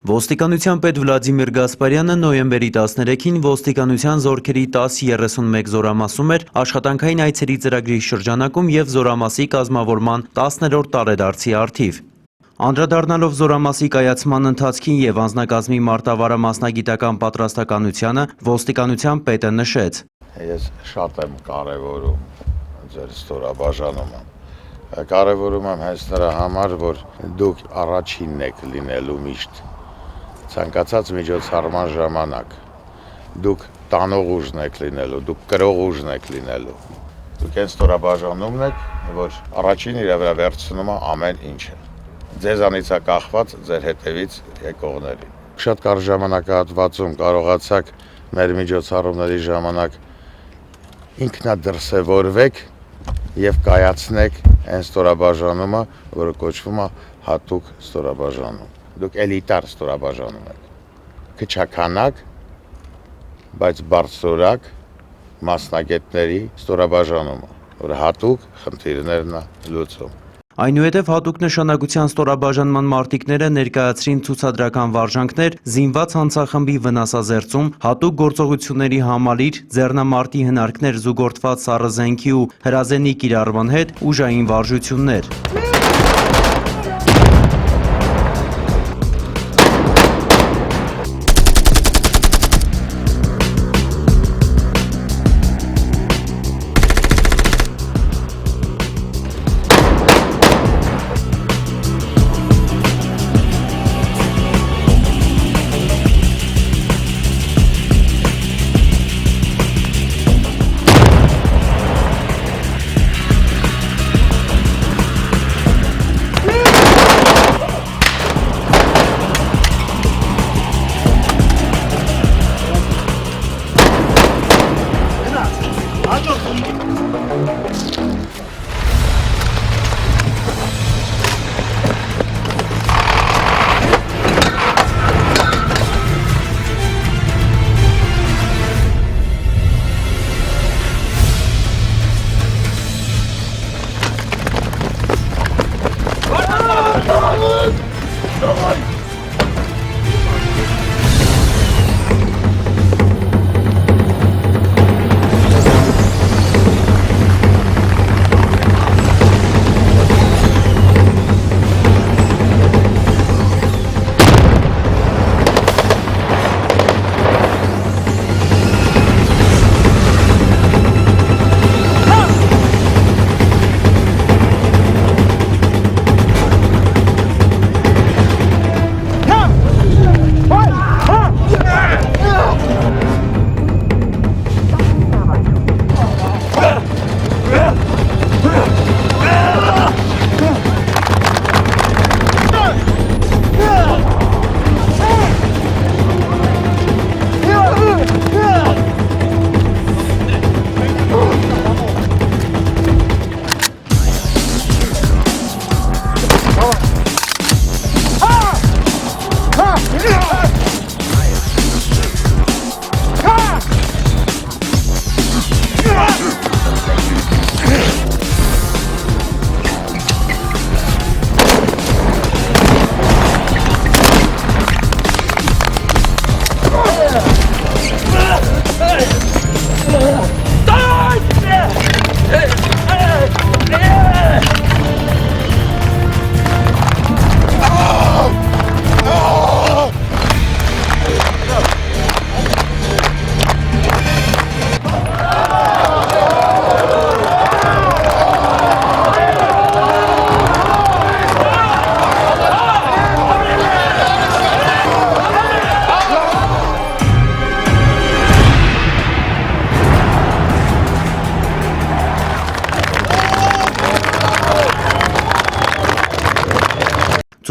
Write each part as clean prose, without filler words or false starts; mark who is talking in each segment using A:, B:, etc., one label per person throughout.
A: Ոստիկանության պետ Վլադիմիր Գասպարյանը նոյեմբերի 13-ին ոստիկանության զորքերի 1031 զորամասում էր աշխատանքային այցերի ծրագրի շրջանակում և զորամասի կազմավորման 10-րդ տարեդարձի առթիվ։ Անդրադառնալով զորամասի կայացման ընթացքին և անձնակազմի մարտավարը մասնագիտական պատրաստականությանը, ոստիկանության պետը նշեց.
B: Ես շատ եմ կարևորում ձեր ստորաբաժանումը։ Կարևորում եմ հենց նրա համար, որ դուք առաջինն եք լինելու միշտ ցանկացած միջոցառման ժամանակ, դուք տանող ուժն եք լինելու, դուք կրող ուժն եք լինելու, դուք այն ստորաբաժանումն եք, որ առաջին իր վրա վերցնում է ամեն ինչը, ձեզանից է կախված ձեր հետևից եկողների։ Շատ կարճ ժամանակահատվածում կարողացաք մեր միջոցառումների ժամանակ ինքնադրսևորվեք և կայացնեք այն ստորաբաժանումը, որը կոչվում է հատուկ ստորաբաժանում։ Դուք էլիտար ստորաբաժանում եք, քչաքանակ, բայց բարձրորակ մասնագետների ստորաբաժանումը, որը հատուկ խնդիրներն է լուծում։
A: Այնուհետև հատուկ նշանակության ստորաբաժանման մարտիկները ներկայացրին ցուցադրական վարժանքներ, զինված հանցախմբի վնասազերծում, հատուկ գործողությունների համալիր, ձեռնամարտի հնարքներ զուգորդված սառը զենքի ու հրազենի կիրառման հետ, ուժային վարժություններ։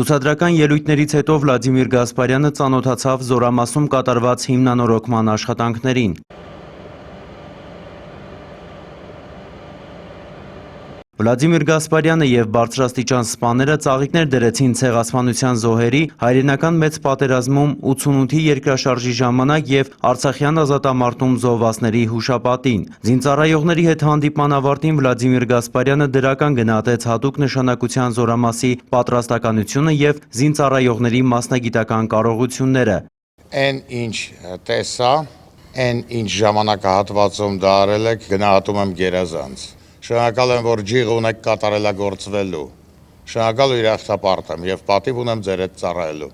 A: Ցուցադրական ելույթներից հետո Վլադիմիր Գասպարյանը ծանոթացավ զորամասում կատարված հիմնանորոգման աշխատանքներին։ Վլադիմիր Գասպարյանը եւ բարձրաստիճան սպաները ծաղիկներ դրեցին ցեղասպանության զոհերի, հայրենական մեծ պատերազմում 88-ի երկրաշարժի ժամանակ եւ Արցախյան ազատամարտում զոհվածների հուշապատին։ Զինծառայողների հետ հանդիպման ավարտին Վլադիմիր Գասպարյանը դրական գնահատեց հատուկ նշանակության զորամասի պատրաստականությունը եւ զինծառայողների մասնագիտական կարողությունները։
B: Այն ինչ տեսա, այն ինչ ժամանակահատվածում դա արել եք, գնահատում եմ գերազանց։ Շնորհակալ եմ, որ ջիղ ունեք կատարելագործվելու։ Շնորհակալ ու երախտապարտ եմ եւ պատիվ ունեմ ձեր հետ ծառայելու։